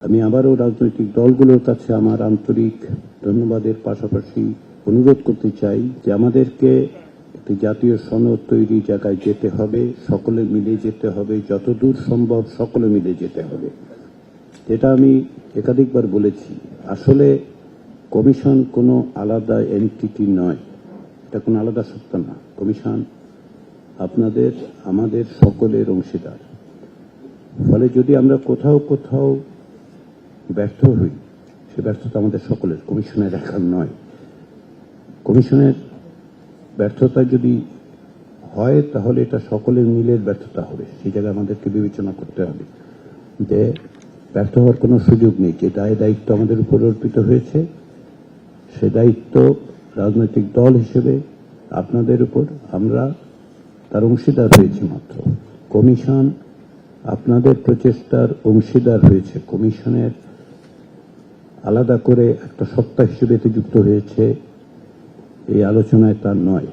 আমি আবারও রাজনৈতিক দলগুলোর কাছে আমার আন্তরিক ধন্যবাদের পাশাপাশি অনুরোধ করতে চাই যে আমাদেরকে একটি জাতীয় সনদ তৈরি জায়গায় যেতে হবে, সকলে মিলে যেতে হবে, যতদূর সম্ভব সকলে মিলে যেতে হবে। এটা আমি একাধিকবার বলেছি। আসলে কমিশন কোনো আলাদা এন্টিটি নয়, এটা কোনো আলাদা সত্তা না। কমিশন আপনাদের আমাদের সকলের অংশীদার। ফলে যদি আমরা কোথাও কোথাও ব্যর্থ হই, সে ব্যর্থতা আমাদের সকলের, কমিশনের একার নয়। কমিশনের ব্যর্থতা যদি হয় তাহলে এটা সকলের মিলের ব্যর্থতা হবে। সেই জায়গায় আমাদেরকে বিবেচনা করতে হবে যে ব্যর্থ হওয়ার কোনো সুযোগ নেই। যে দায়িত্ব আমাদের উপর অর্পিত হয়েছে, সে দায়িত্ব রাজনৈতিক দল হিসেবে আপনাদের উপর, আমরা তার অংশীদার হয়েছি মাত্র। কমিশন আপনাদের প্রচেষ্টার অংশীদার হয়েছে। কমিশনের আলাদা করে একটা সত্তা হিসেবে যুক্ত হয়েছে এই আলোচনায় তা নয়।